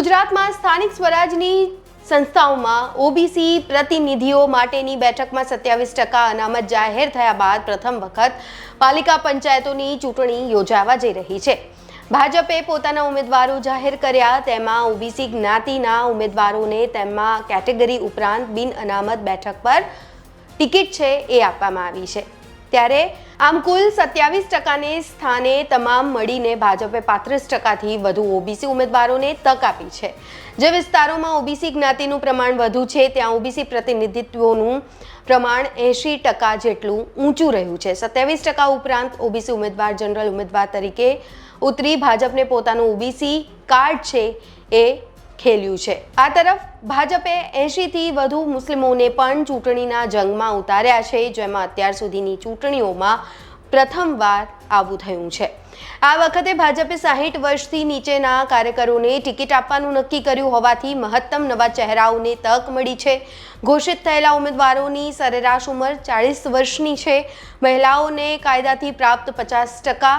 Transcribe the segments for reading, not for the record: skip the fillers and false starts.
ગુજરાતમાં સ્થાનિક સ્વરાજની સંસ્થાઓમાં ઓબીસી પ્રતિનિધિઓ માટેની બેઠકમાં 27% અનામત જાહેર થયા બાદ પ્રથમ વખત પાલિકા પંચાયતોની ચૂંટણી યોજાવા જઈ રહી છે। ભાજપે પોતાના ઉમેદવારો જાહેર કર્યા, તેમાં ઓબીસી જ્ઞાતિના ઉમેદવારોને તેમાં કેટેગરી ઉપરાંત બિન અનામત બેઠક પર ટિકિટ છે એ આપવામાં આવી છે। ત્યારે આમ કુલ 27%ને સ્થાને તમામ મળીને ભાજપે 35%થી વધુ ઓબીસી ઉમેદવારોને તક આપી છે। જે વિસ્તારોમાં ઓબીસી જ્ઞાતિનું પ્રમાણ વધુ છે ત્યાં ઓબીસી પ્રતિનિધિત્વનું પ્રમાણ 80% જેટલું ઊંચું રહ્યું છે। 27% ઉપરાંત ઓબીસી ઉમેદવાર જનરલ ઉમેદવાર તરીકે ઉતરી ભાજપને પોતાનું ઓબીસી કાર્ડ છે એ ખેલ્યું છે। આ તરફ ભાજપે 80થી વધુ મુસ્લિમોને પણ ચૂંટણીના જંગમાં ઉતાર્યા છે, જેમાં અત્યાર સુધીની ચૂંટણીઓમાં પ્રથમવાર આવું થયું છે। આ વખતે ભાજપે 60 વર્ષથી નીચેના કાર્યકરોને ટિકિટ આપવાનું નક્કી કર્યું હોવાથી મહત્તમ નવા ચહેરાઓને તક મળી છે। ઘોષિત થયેલા ઉમેદવારોની સરેરાશ ઉંમર 40 વર્ષની છે। મહિલાઓને કાયદાથી પ્રાપ્ત 50%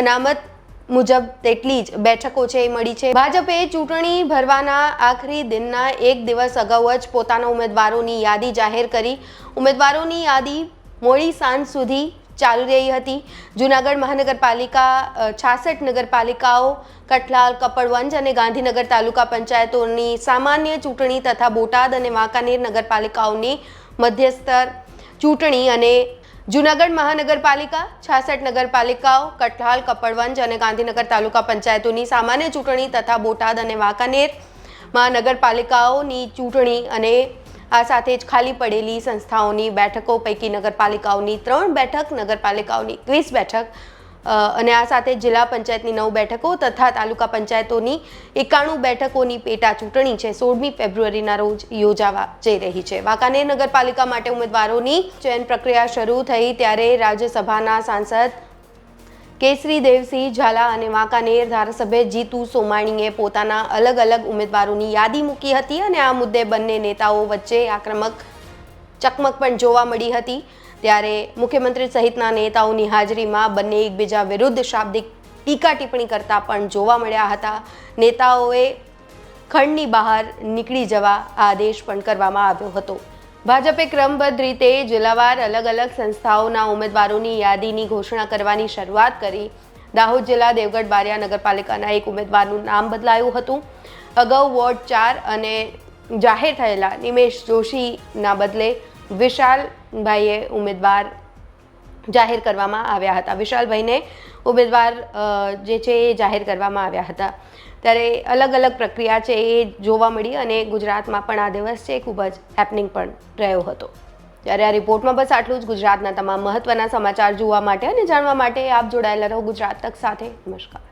અનામત મુજબ તેટલી જ બેઠકો છે મળી છે। ભાજપે ચૂંટણી ભરવાના આખરી દિનના એક દિવસ અગાઉ જ પોતાના ઉમેદવારોની યાદી જાહેર કરી। ઉમેદવારોની યાદી મોડી સાંજ સુધી ચાલુ રહી હતી। જૂનાગઢ મહાનગરપાલિકા 66 નગરપાલિકાઓ, કઠલાલ, કપડવંજ અને ગાંધીનગર તાલુકા પંચાયતોની સામાન્ય ચૂંટણી તથા બોટાદ અને વાંકાનેર નગરપાલિકાઓની મધ્યસ્તર ચૂંટણી અને જૂનાગઢ મહાનગરપાલિકા 66 નગરપાલિકાઓ, કઠલાલ, કપડવંજ અને ગાંધીનગર તાલુકા પંચાયતોની સામાન્ય ચૂંટણી તથા બોટાદ અને વાંકાનેર મહાનગરપાલિકાઓની ચૂંટણી અને આ સાથે જ ખાલી પડેલી સંસ્થાઓની બેઠકો પૈકી નગરપાલિકાઓની 3 બેઠક, નગરપાલિકાઓની 21 બેઠક અને આ સાથે જિલ્લા પંચાયતની 9 બેઠકો તથા તાલુકા પંચાયતોની 91 બેઠકોની પેટા ચૂંટણી છે 16મી ફેબ્રુઆરીના રોજ યોજાવા જઈ રહી છે। વાંકાનેર નગરપાલિકા માટે ઉમેદવારોની ચયન પ્રક્રિયા શરૂ થઈ ત્યારે રાજ્યસભાના સાંસદ કેસરી દેવસિંહ ઝાલા અને વાંકાનેર ધારાસભ્ય જીતુ સોમાણીએ પોતાના અલગ અલગ ઉમેદવારોની યાદી મૂકી હતી અને આ મુદ્દે બંને નેતાઓ વચ્ચે આક્રમક ચકમક પણ જોવા મળી હતી। ત્યારે મુખ્યમંત્રી સહિતના નેતાઓની હાજરીમાં બંને એકબીજા વિરુદ્ધ શાબ્દિક ટીકા ટિપ્પણી કરતા પણ જોવા મળ્યા હતા। નેતાઓએ ખંડની બહાર નીકળી જવા આદેશ પણ કરવામાં આવ્યો હતો। ભાજપે ક્રમબદ્ધ રીતે જિલ્લાવાર અલગ અલગ સંસ્થાઓના ઉમેદવારોની યાદીની ઘોષણા કરવાની શરૂઆત કરી। દાહોદ જિલ્લા દેવગઢ બારિયા નગરપાલિકાના એક ઉમેદવારનું નામ બદલાયું હતું। અગાઉ વોર્ડ 4 અને જાહેર થયેલા નિમેશ જોશીના બદલે વિશાલભાઈએ ઉમેદવાર જાહેર કરવામાં આવ્યા હતા। વિશાલભાઈને ઉમેદવાર જે છે એ જાહેર કરવામાં આવ્યા હતા। ત્યારે અલગ અલગ પ્રક્રિયા છે એ જોવા મળી અને ગુજરાતમાં પણ આ દિવસ છે ખૂબ જ હેપનિંગ પણ રહ્યો હતો। ત્યારે આ રિપોર્ટમાં બસ આટલું જ। ગુજરાતના તમામ મહત્વના સમાચાર જોવા માટે અને જાણવા માટે આપ જોડાયેલા રહો ગુજરાત તક સાથે। નમસ્કાર।